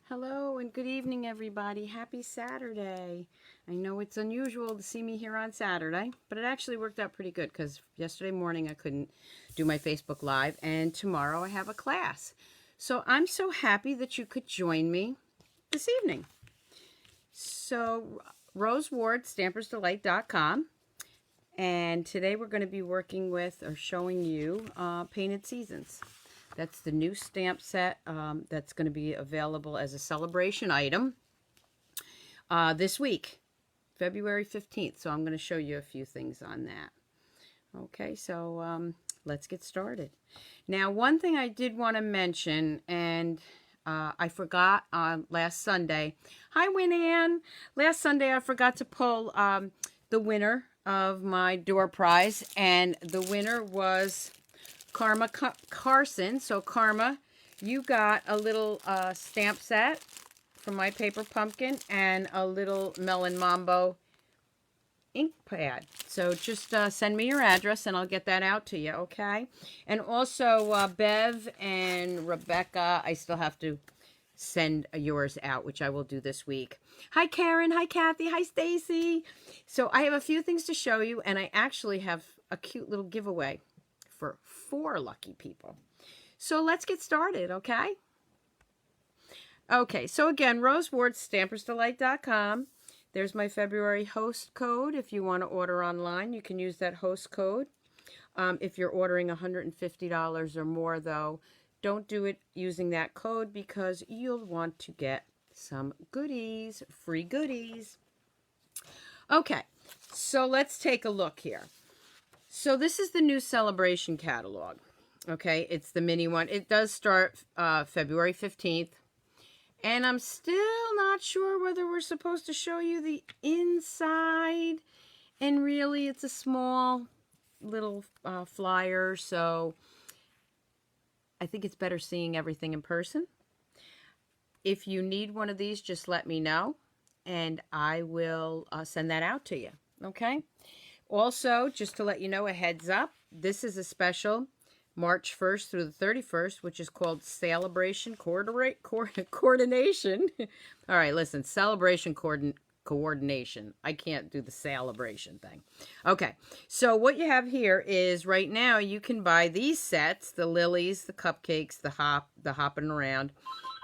Hello and good evening, everybody. Happy Saturday. I know it's unusual to see me here on Saturday, but it actually worked out pretty good because yesterday morning I couldn't do my Facebook Live, and tomorrow I have a class. So I'm so happy that you could join me this evening. So Rose Ward, Stampersdelight.com. And today we're going to be working with or showing you Painted Seasons. That's the new stamp set that's going to be available as a celebration item this week, February 15th. So I'm going to show you a few things on that. Okay, so let's get started. Now, one thing I did want to mention, and I forgot on last Sunday. Hi, Winann. Last Sunday I forgot to pull the winner of my door prize, and the winner was Karma Carson. So Karma, you got a little stamp set from My Paper Pumpkin and a little Melon Mambo ink pad. So just send me your address and I'll get that out to you, okay? And also Bev and Rebecca, I still have to send yours out, which I will do this week. Hi Karen, hi Kathy, hi Stacy. So I have a few things to show you, and I actually have a cute little giveaway for 4 lucky people. So let's get started, okay? Okay, so again, Rose Ward, Stampersdelight.com. There's my February host code. If you want to order online, you can use that host code. If you're ordering $150 or more, though, don't do it using that code because you'll want to get some goodies, free goodies. Okay, so let's take a look here. So this is the new celebration catalog. Okay, it's the mini one. It does start February 15th. And I'm still not sure whether we're supposed to show you the inside. And really, it's a small little flyer, so I think it's better seeing everything in person. If you need one of these, just let me know, and I will send that out to you, okay? Also, just to let you know, a heads up, this is a special March 1st through the 31st, which is called Saleabration Coordination. All right, listen, Celebration Coordination. I can't do the celebration thing. Okay, so what you have here is right now you can buy these sets, the lilies, the cupcakes, the hopping around,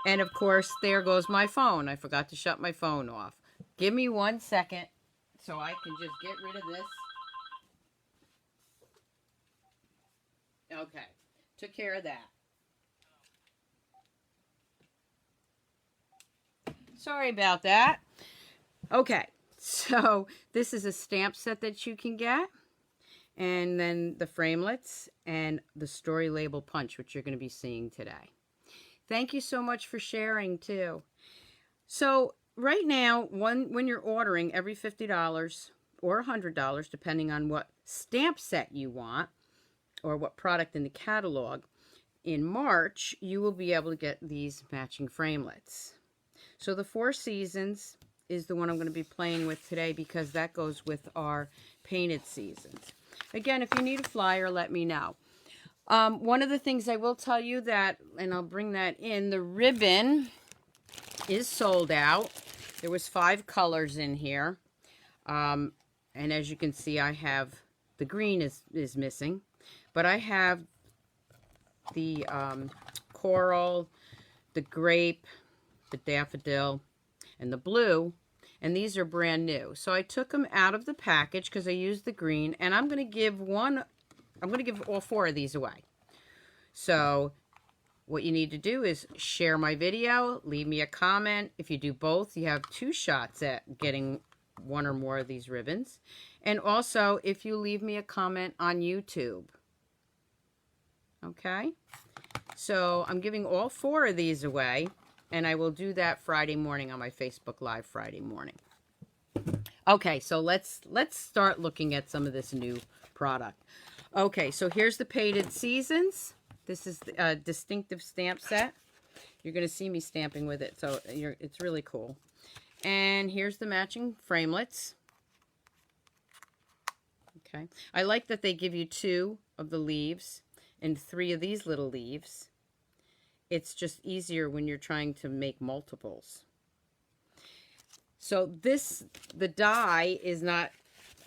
and of course, there goes my phone. I forgot to shut my phone off. Give me 1 second so I can just get rid of this. Okay, took care of that. Sorry about that. Okay, so this is a stamp set that you can get, and then the framelits and the story label punch, which you're going to be seeing today. Thank you so much for sharing too. So right now, when you're ordering every $50 or $100, depending on what stamp set you want, or what product in the catalog, in March, you will be able to get these matching framelits. So the 4 Seasons is the one I'm going to be playing with today because that goes with our Painted Seasons. Again, if you need a flyer, let me know. One of the things I will tell you that, and I'll bring that in, the ribbon is sold out. There was 5 colors in here. And as you can see, I have, the green is missing. But I have the coral, the grape, the daffodil, and the blue. And these are brand new. So I took them out of the package because I used the green. And I'm going to give all 4 of these away. So what you need to do is share my video, leave me a comment. If you do both, you have 2 shots at getting 1 or more of these ribbons. And also, if you leave me a comment on YouTube. Okay, so I'm giving all 4 of these away, and I will do that Friday morning on my Facebook Live Friday morning. Okay, so let's start looking at some of this new product. Okay, so here's the Painted Seasons. This is a distinctive stamp set. You're going to see me stamping with it, so it's really cool. And here's the matching framelits. Okay, I like that they give you 2 of the leaves and 3 of these little leaves. it's just easier when you're trying to make multiples. So the die is not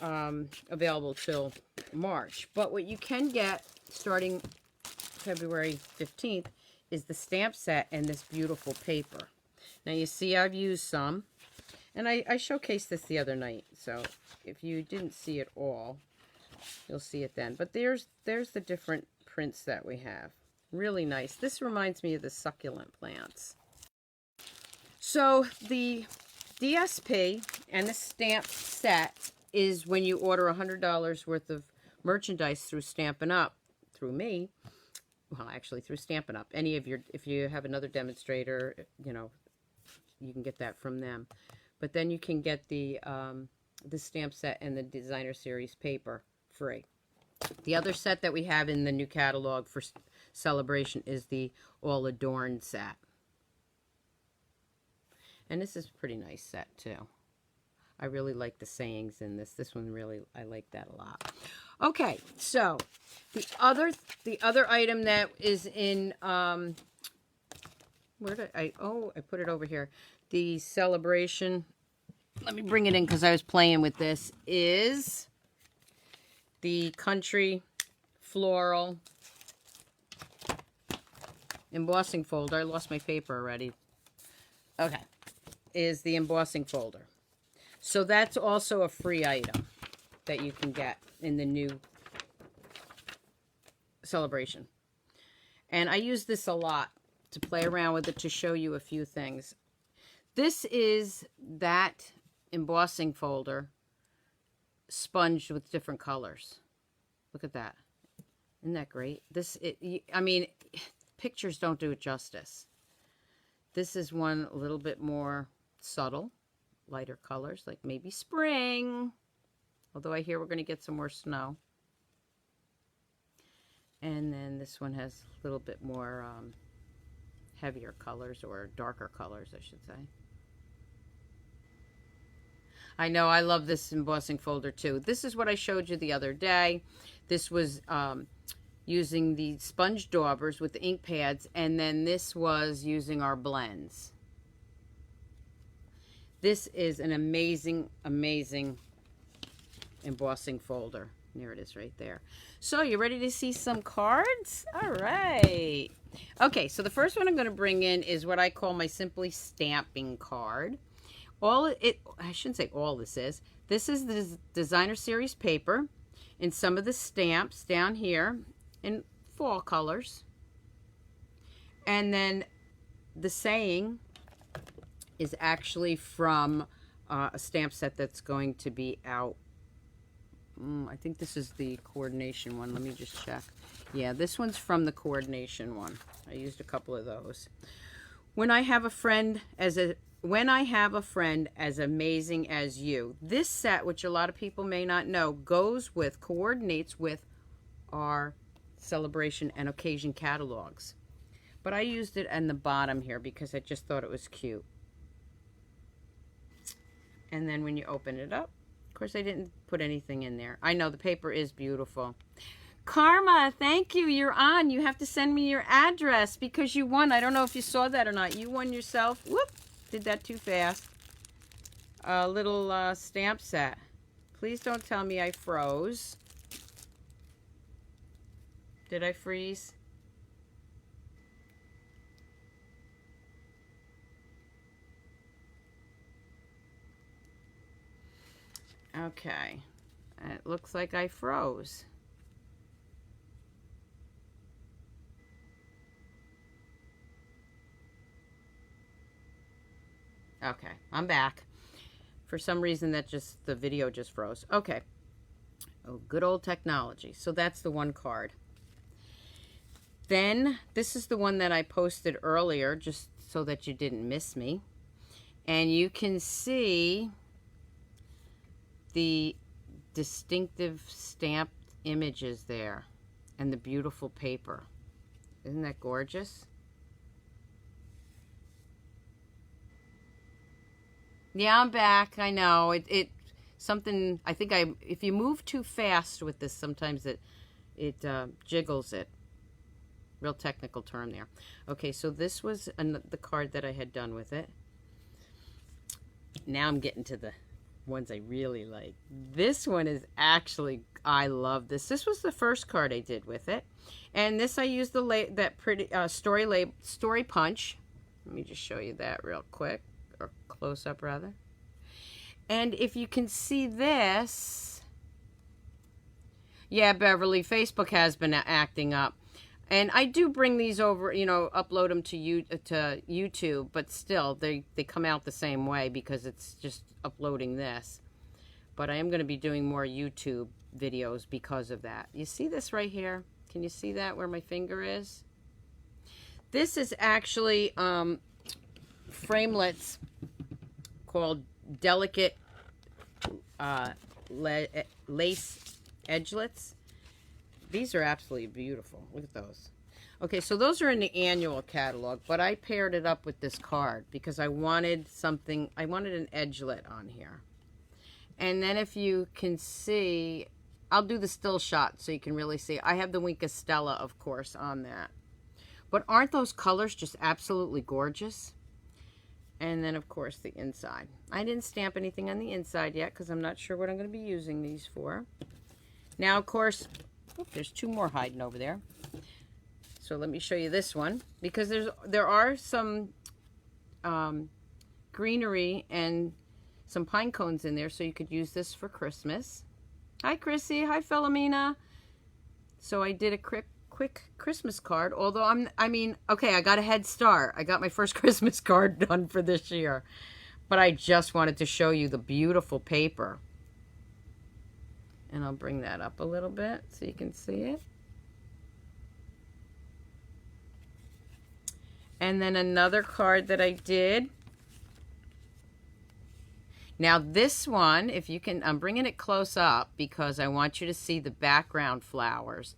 available till March. But what you can get starting February 15th is the stamp set and this beautiful paper. Now you see I've used some. And I showcased this the other night. So if you didn't see it all, you'll see it then. But there's the different prints that we have. Really nice. This reminds me of the succulent plants. So the DSP and the stamp set is when you order $100 worth of merchandise through Stampinup, through me. Well, actually through Stampinup. If you have another demonstrator, you know, you can get that from them. But then you can get the stamp set and the designer series paper free. The other set that we have in the new catalog for Celebration is the All Adorned set. And this is a pretty nice set too. I really like the sayings in this. This one really, I like that a lot. Okay, so the other item that is in where did I put it over here. The Celebration, let me bring it in because I was playing with this, is the Country Floral Embossing folder. I lost my paper already. Okay. Is the embossing folder. So that's also a free item that you can get in the new Celebration. And I use this a lot to play around with it to show you a few things. This is that embossing folder sponged with different colors. Look at that. Isn't that great? I mean, pictures don't do it justice. This is one a little bit more subtle, lighter colors, like maybe spring. Although I hear we're going to get some more snow. And then this one has a little bit more heavier colors, or darker colors, I should say. I know, I love this embossing folder too. This is what I showed you the other day. This was using the sponge daubers with the ink pads, and then this was using our blends. This is an amazing, amazing embossing folder. There it is right there. So you ready to see some cards? All right. Okay, so the first one I'm going to bring in is what I call my Simply Stamping card. I shouldn't say all this is. This is the designer series paper in some of the stamps down here in fall colors. And then the saying is actually from a stamp set that's going to be out. I think this is the coordination one. Let me just check. Yeah, this one's from the coordination one. I used a couple of those. When I have a friend as amazing as you. This set, which a lot of people may not know, coordinates with our Celebration and Occasion catalogs. But I used it in the bottom here because I just thought it was cute. And then when you open it up, of course I didn't put anything in there. I know the paper is beautiful. Karma, thank you. You're on. You have to send me your address because you won. I don't know if you saw that or not. You won yourself. Whoop. Did that too fast. A little stamp set. Please don't tell me I froze. Did I freeze? Okay. It looks like I froze. Okay, I'm back. For some reason the video just froze. Okay. Oh, good old technology. So that's the one card. Then this is the one that I posted earlier just so that you didn't miss me. And you can see the distinctive stamped images there and the beautiful paper. Isn't that gorgeous? Yeah, I'm back. I know. Something, I think if you move too fast with this, sometimes it jiggles it. Real technical term there. Okay, so this was the card that I had done with it. Now I'm getting to the ones I really like. This one is actually, I love this. This was the first card I did with it. And this I used that pretty story punch. Let me just show you that real quick, or close up rather. And if you can see this, yeah, Beverly, Facebook has been acting up. And I do bring these over, you know, upload them to YouTube, but still, they come out the same way because it's just uploading this. But I am going to be doing more YouTube videos because of that. You see this right here? Can you see that where my finger is? This is actually framelets called Delicate Lace Edgelets. These are absolutely beautiful. Look at those. Okay, so those are in the annual catalog, but I paired it up with this card because I wanted something, I wanted an edgelet on here. And then if you can see, I'll do the still shot so you can really see. I have the Winka Stella, of course, on that. But aren't those colors just absolutely gorgeous? And then, of course, the inside. I didn't stamp anything on the inside yet because I'm not sure what I'm going to be using these for. Now, of course, there's two more hiding over there. So let me show you this one because there are some greenery and some pine cones in there, so you could use this for Christmas. Hi, Chrissy. Hi, Philomena. So I did a quick Christmas card, although okay, I got a head start. I got my first Christmas card done for this year. But I just wanted to show you the beautiful paper. And I'll bring that up a little bit so you can see it. And then another card that I did. Now this one, if you can, I'm bringing it close up because I want you to see the background flowers.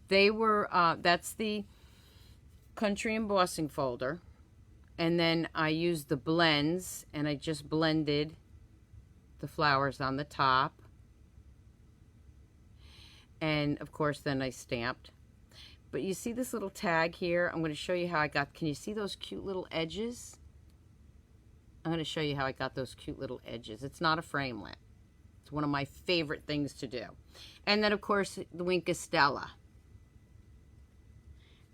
They were, that's the Country Embossing folder. And then I used the blends and I just blended the flowers on the top. And of course then I stamped. But you see this little tag here? I'm going to show you how I got, can you see those cute little edges? I'm going to show you how I got those cute little edges. It's not a framelit. It's one of my favorite things to do. And then of course the Winka Stella.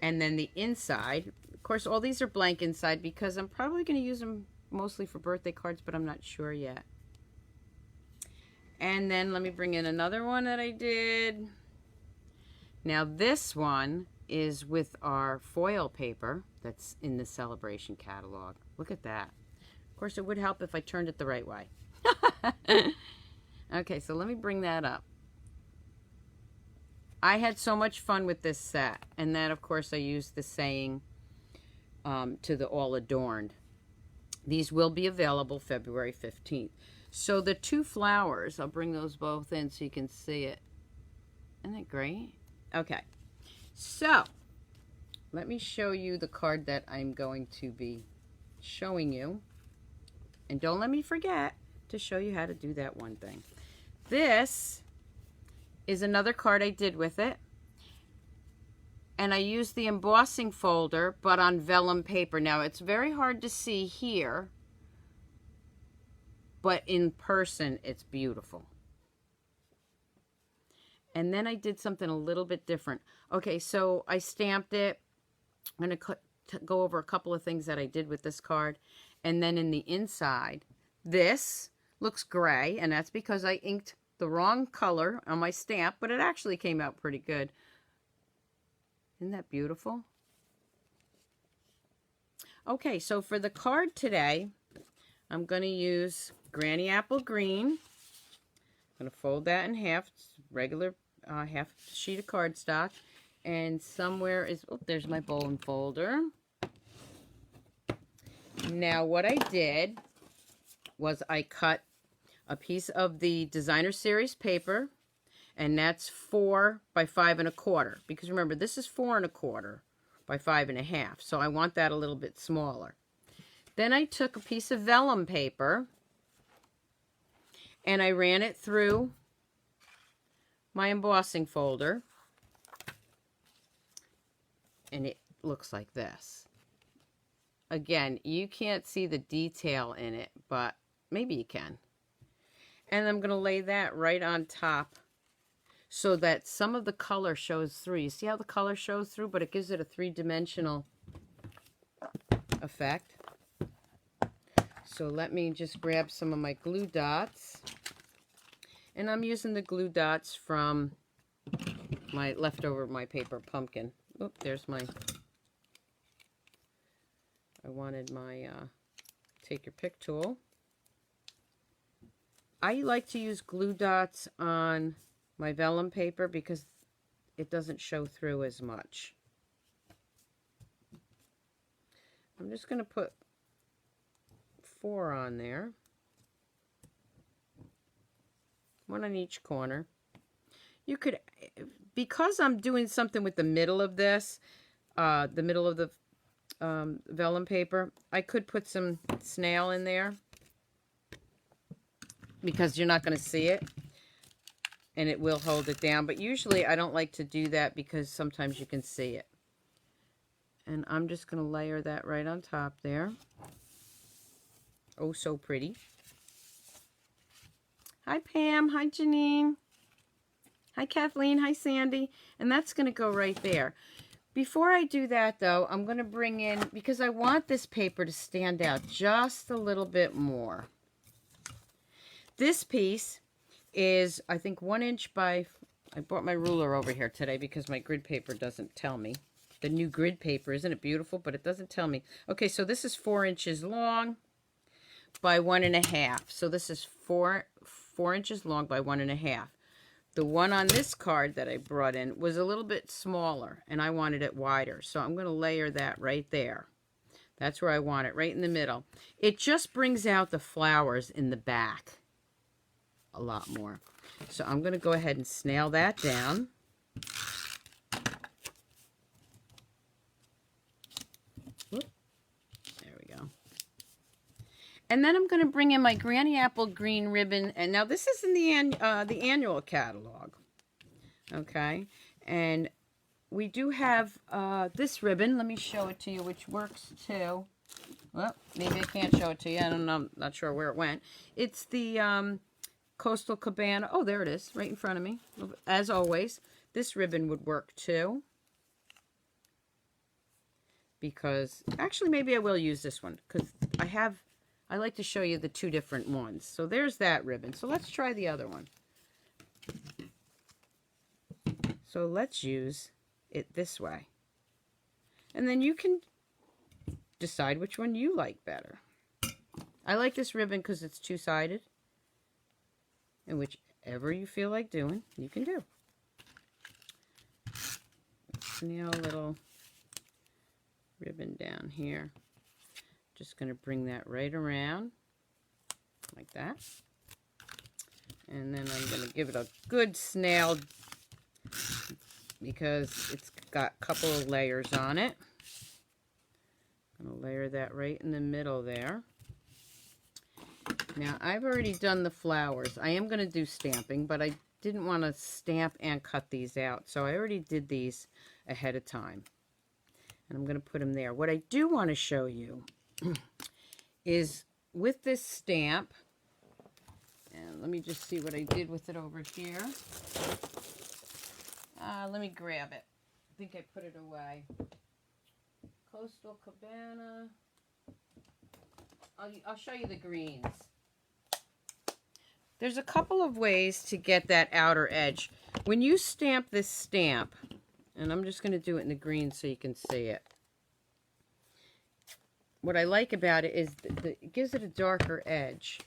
And then the inside, of course all these are blank inside because I'm probably going to use them mostly for birthday cards, but I'm not sure yet. And then let me bring in another one that I did. Now this one is with our foil paper that's in the Celebration catalog. Look at that. Of course, it would help if I turned it the right way. Okay, so let me bring that up. I had so much fun with this set. And then, of course, I used the saying to the All Adorned. These will be available February 15th. So the two flowers, I'll bring those both in so you can see it. Isn't that great? Okay, so let me show you the card that I'm going to be showing you. And don't let me forget to show you how to do that one thing. This is another card I did with it. And I used the embossing folder, but on vellum paper. Now, it's very hard to see here, but in person, it's beautiful. And then I did something a little bit different. Okay, so I stamped it. I'm going to go over a couple of things that I did with this card. And then in the inside, this looks gray, and that's because I inked the wrong color on my stamp, but it actually came out pretty good. Isn't that beautiful? Okay, so for the card today, I'm going to use Granny Apple Green. I'm going to fold that in half, regular half sheet of cardstock. And somewhere is, oh, there's my bone folder. Now what I did was I cut a piece of the Designer Series paper, and that's 4 by 5 1/4. Because remember, this is 4 1/4 by 5 1/2. So I want that a little bit smaller. Then I took a piece of vellum paper and I ran it through my embossing folder. and it looks like this. Again, you can't see the detail in it, but maybe you can. And I'm going to lay that right on top so that some of the color shows through. You see how the color shows through, but it gives it a three-dimensional effect. So let me just grab some of my glue dots. And I'm using the glue dots from my leftover my paper pumpkin. Oop, there's my... I wanted my take your pick tool. I like to use glue dots on my vellum paper because it doesn't show through as much. I'm just going to put 4 on there. 1 on each corner. You could, because I'm doing something with the middle of this, the middle of the vellum paper, I could put some snail in there because you're not going to see it and it will hold it down, but usually I don't like to do that because sometimes you can see it. And I'm just going to layer that right on top there. Oh, so pretty. Hi Pam, hi Janine, hi Kathleen, hi Sandy, and that's going to go right there. Before I do that, though, I'm going to bring in, because I want this paper to stand out just a little bit more. This piece is, I think, 1 inch by, I brought my ruler over here today because my grid paper doesn't tell me. The new grid paper, isn't it beautiful? But it doesn't tell me. Okay, so this is 4 inches long by 1.5. So this is 4 inches long by 1.5. The one on this card that I brought in was a little bit smaller, and I wanted it wider. So I'm going to layer that right there. That's where I want it, right in the middle. It just brings out the flowers in the back a lot more. So I'm going to go ahead and snail that down. Whoop. There we go. And then I'm going to bring in my Granny Apple green ribbon. And now this is in the annual catalog. Okay. And we do have this ribbon. Let me show it to you, which works too. Well, maybe I can't show it to you. I don't know. I'm not sure where it went. It's the Coastal Cabana. Oh, there it is, right in front of me. As always, this ribbon would work too. Because, actually, maybe I will use this one. Because I like to show you the 2 different ones. So there's that ribbon. So let's try the other one. So let's use it this way. And then you can decide which one you like better. I like this ribbon because it's 2-sided. And whichever you feel like doing, you can do. Snail little ribbon down here. Just going to bring that right around like that. And then I'm going to give it a good snail because it's got a couple of layers on it. I'm going to layer that right in the middle there. Now, I've already done the flowers. I am going to do stamping, but I didn't want to stamp and cut these out. So I already did these ahead of time. And I'm going to put them there. What I do want to show you is with this stamp, and let me just see what I did with it over here. Let me grab it. I think I put it away. Coastal Cabana. I'll show you the greens. There's a couple of ways to get that outer edge. When you stamp this stamp, and I'm just going to do it in the green so you can see it. What I like about it is it gives it a darker edge.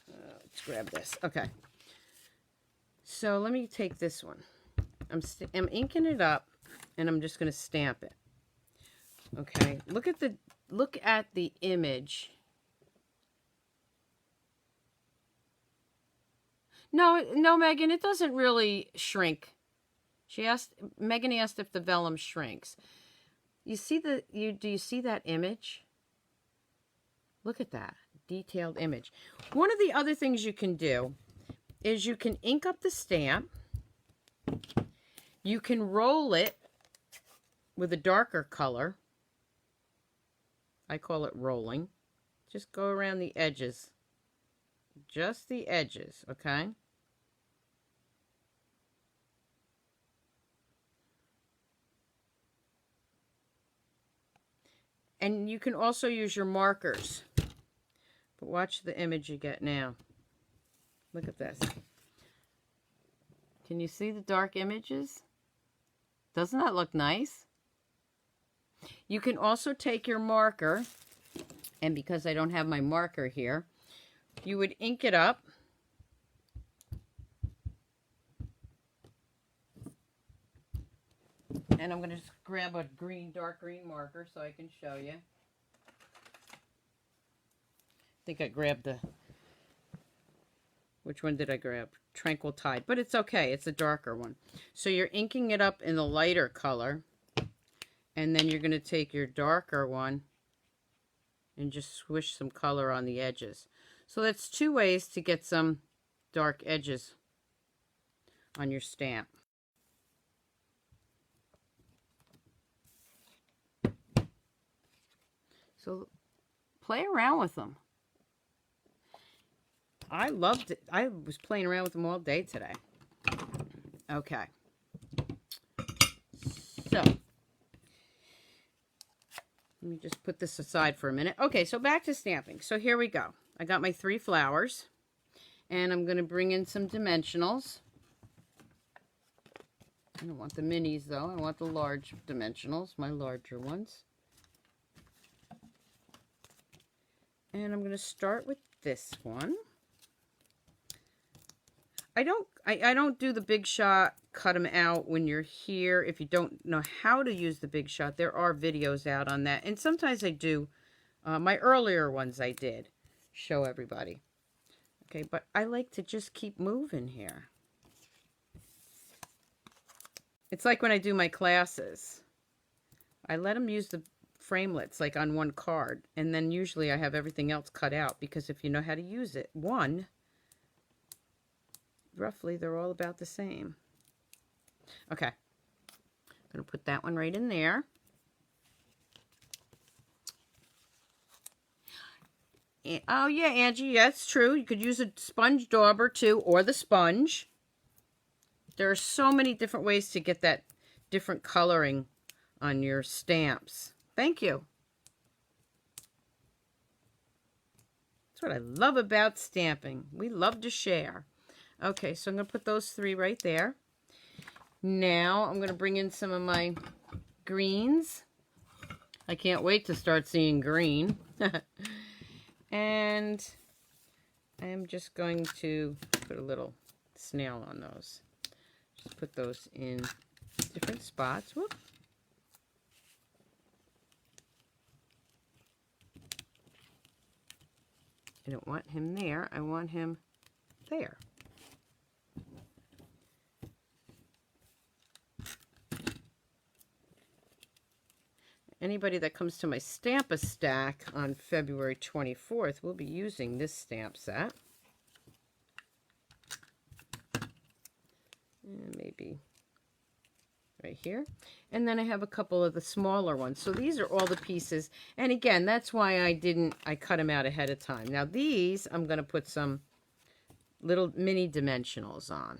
Let's grab this. Okay. So let me take this one. I'm inking it up, and I'm just going to stamp it. Okay. Look at the image. No, Megan, it doesn't really shrink. Megan asked if the vellum shrinks. You see do you see that image? Look at that detailed image. One of the other things you can do is you can ink up the stamp, and then you can You can roll it with a darker color. I call it rolling. Just go around the edges. Just the edges, okay? And you can also use your markers. But watch the image you get now. Look at this. Can you see the dark images? Doesn't that look nice? You can also take your marker, and because I don't have my marker here, you would ink it up. And I'm going to just grab a green, dark green marker so I can show you. I think I grabbed the... Which one did I grab? Tranquil Tide. But it's okay. It's a darker one. So you're inking it up in the lighter color. And then you're going to take your darker one and just swish some color on the edges. So that's 2 ways to get some dark edges on your stamp. So play around with them. I loved it. I was playing around with them all day today. Okay. So, let me just put this aside for a minute. Okay, so back to stamping. So here we go. I got my 3 flowers. And I'm going to bring in some dimensionals. I don't want the minis, though. I want the large dimensionals, my larger ones. And I'm going to start with this one. I don't do the big shot, cut them out when you're here. If you don't know how to use the big shot, there are videos out on that. And sometimes I do. My earlier ones I did show everybody. Okay, but I like to just keep moving here. It's like when I do my classes. I let them use the framelits like on one card. And then usually I have everything else cut out. Because if you know how to use it, roughly, they're all about the same. Okay. I'm going to put that one right in there. And, oh, yeah, Angie, yeah, it's true. You could use a sponge dauber, too, or the sponge. There are so many different ways to get that different coloring on your stamps. Thank you. That's what I love about stamping. We love to share. Okay, so I'm going to put those 3 right there. Now I'm going to bring in some of my greens. I can't wait to start seeing green. And I'm just going to put a little snail on those. Just put those in different spots. Whoop. I don't want him there. I want him there. Anybody that comes to my Stampa stack on February 24th will be using this stamp set. And maybe right here. And then I have a couple of the smaller ones. So these are all the pieces. And again, that's why I cut them out ahead of time. Now these, I'm going to put some little mini dimensionals on.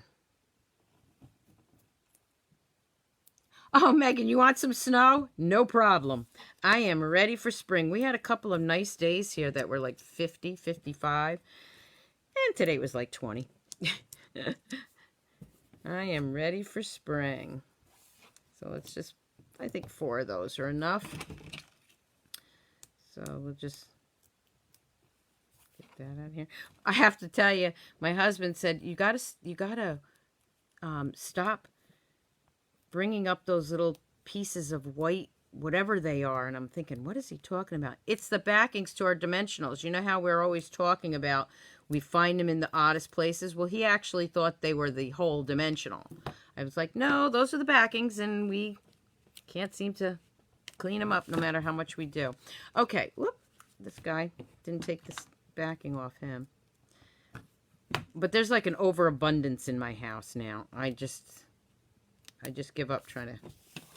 Oh, Megan, you want some snow? No problem. I am ready for spring. We had a couple of nice days here that were like 50, 55. And today was like 20. I am ready for spring. So let's just, I think 4 of those are enough. So we'll just get that out here. I have to tell you, my husband said, you gotta stop bringing up those little pieces of white, whatever they are. And I'm thinking, what is he talking about? It's the backings to our dimensionals. You know how we're always talking about we find them in the oddest places? Well, he actually thought they were the whole dimensional. I was like, no, those are the backings, and we can't seem to clean them up no matter how much we do. Okay, whoop, this guy didn't take this backing off him. But there's like an overabundance in my house now. I just give up trying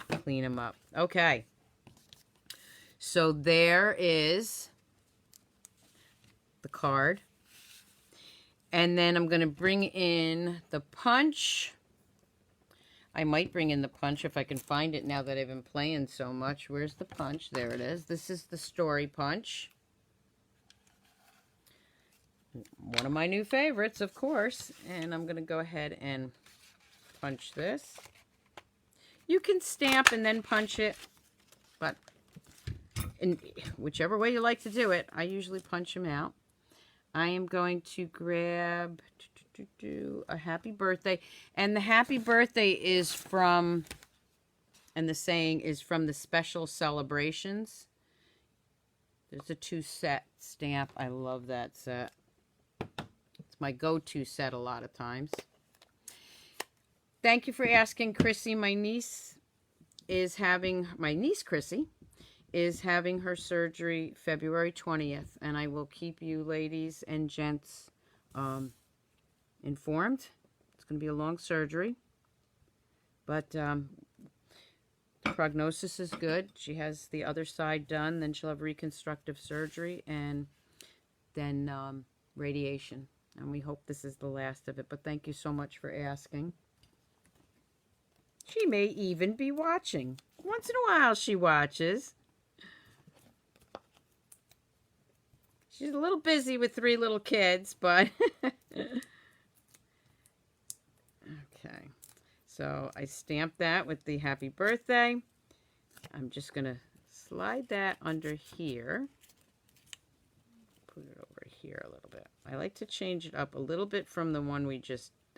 to clean them up. Okay. So there is the card. And then I'm going to bring in the punch. I might bring in the punch if I can find it now that I've been playing so much. Where's the punch? There it is. This is the story punch. One of my new favorites, of course. And I'm going to go ahead and punch this. You can stamp and then punch it, but in whichever way you like to do it, I usually punch them out. I am going to grab a happy birthday. And the happy birthday is from, and the saying is from the special celebrations. There's a 2-set stamp. I love that set. It's my go-to set a lot of times. Thank you for asking, Chrissy. My niece Chrissy is having her surgery February 20th, and I will keep you ladies and gents informed. It's going to be a long surgery, but the prognosis is good. She has the other side done, then she'll have reconstructive surgery, and then radiation, and we hope this is the last of it, but thank you so much for asking. She may even be watching. Once in a while she watches. She's a little busy with 3 little kids, but... Okay. So I stamped that with the happy birthday. I'm just going to slide that under here. Put it over here a little bit. I like to change it up a little bit from the one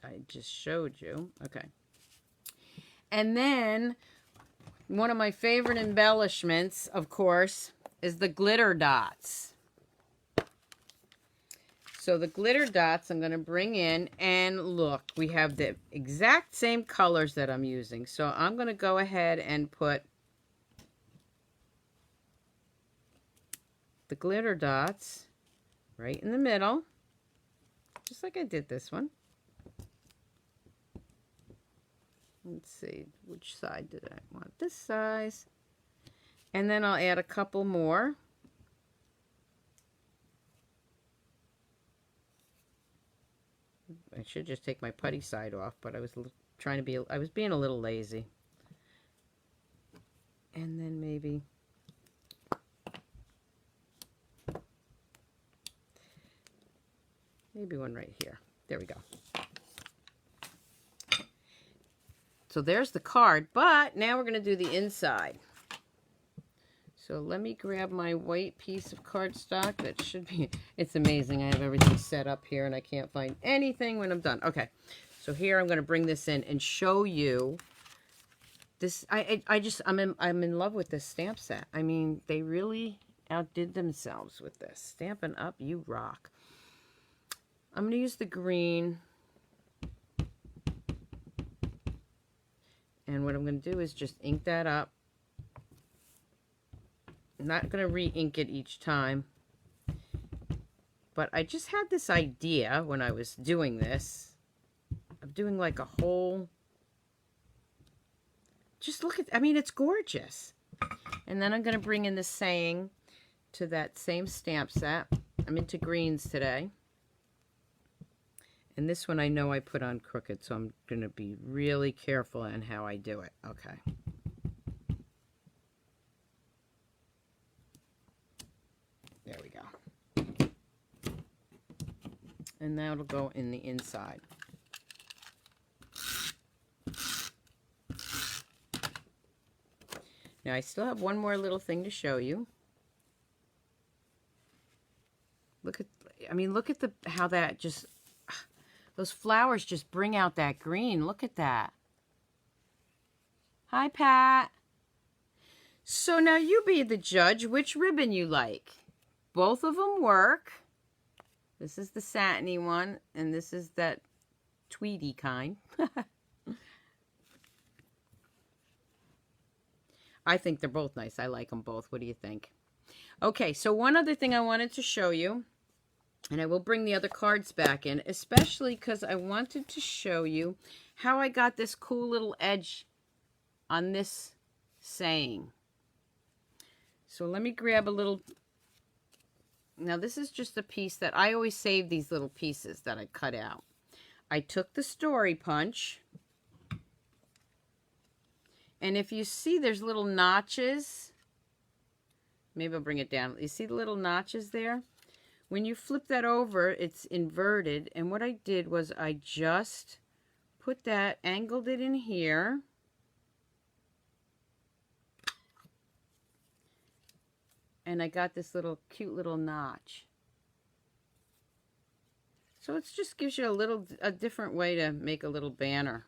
I just showed you. Okay. And then, one of my favorite embellishments, of course, is the glitter dots. So the glitter dots I'm going to bring in, and look, we have the exact same colors that I'm using. So I'm going to go ahead and put the glitter dots right in the middle, just like I did this one. Let's see, which side did I want? This size. And then I'll add a couple more. I should just take my putty side off, but I was being a little lazy. And then maybe one right here. There we go. So there's the card, but now we're going to do the inside. So let me grab my white piece of cardstock. That should be, it's amazing. I have everything set up here and I can't find anything when I'm done. Okay, so here I'm going to bring this in and show you this. I'm in love with this stamp set. I mean, they really outdid themselves with this. Stampin' Up, you rock. I'm going to use the green. And what I'm going to do is just ink that up. I'm not going to re-ink it each time. But I just had this idea when I was doing this of doing like a whole... Just look at... I mean, it's gorgeous. And then I'm going to bring in the saying to that same stamp set. I'm into greens today. And this one I know I put on crooked, so I'm going to be really careful in how I do it. Okay. There we go. And that'll go in the inside. Now I still have one more little thing to show you. Look at, I mean, look at how that just... Those flowers just bring out that green. Look at that. Hi, Pat. So now you be the judge which ribbon you like. Both of them work. This is the satiny one, and this is that tweedy kind. I think they're both nice. I like them both. What do you think? Okay, so one other thing I wanted to show you. And I will bring the other cards back in, especially because I wanted to show you how I got this cool little edge on this saying. So let me grab a little. Now this is just a piece that I always save these little pieces that I cut out. I took the story punch. And if you see there's little notches. Maybe I'll bring it down. You see the little notches there? When you flip that over, it's inverted. And what I did was I just put that, angled it in here. And I got this little cute little notch. So it just gives you a different way to make a little banner.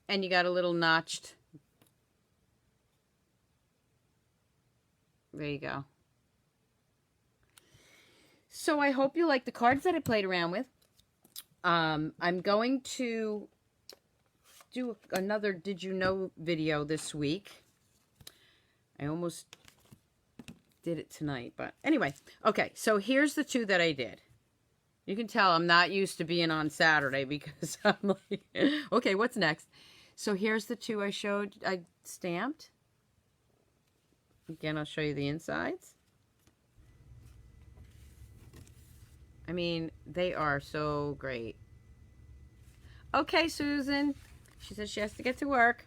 And you got a little notched. There you go. So I hope you like the cards that I played around with. I'm going to do another Did You Know video this week. I almost did it tonight, but anyway. Okay, so here's the two that I did. You can tell I'm not used to being on Saturday because I'm like, okay, what's next? So here's the two I stamped. Again, I'll show you the insides. I mean, they are so great. Okay, Susan. She says she has to get to work.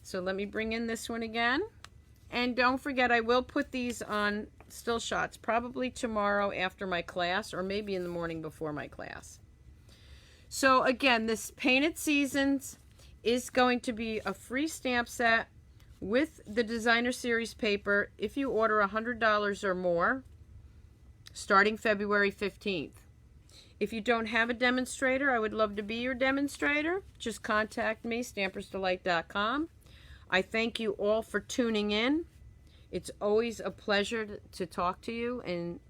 So let me bring in this one again. And don't forget, I will put these on still shots probably tomorrow after my class or maybe in the morning before my class. So again, this Painted Seasons is going to be a free stamp set with the designer series paper if you order $100 or more starting February 15th. If you don't have a demonstrator, I would love to be your demonstrator. Just contact me, Stampersdelight.com. I thank you all for tuning in. It's always a pleasure to talk to you and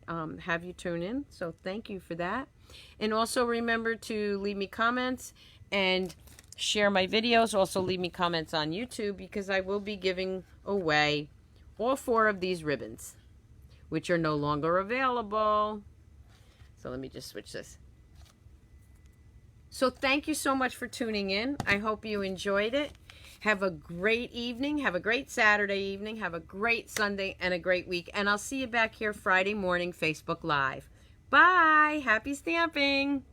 have you tune in. So thank you for that. And also remember to leave me comments and share my videos. Also leave me comments on YouTube because I will be giving away all 4 of these ribbons, which are no longer available. So let me just switch this. So thank you so much for tuning in. I hope you enjoyed it. Have a great evening. Have a great Saturday evening. Have a great Sunday and a great week. And I'll see you back here Friday morning, Facebook Live. Bye. Happy stamping.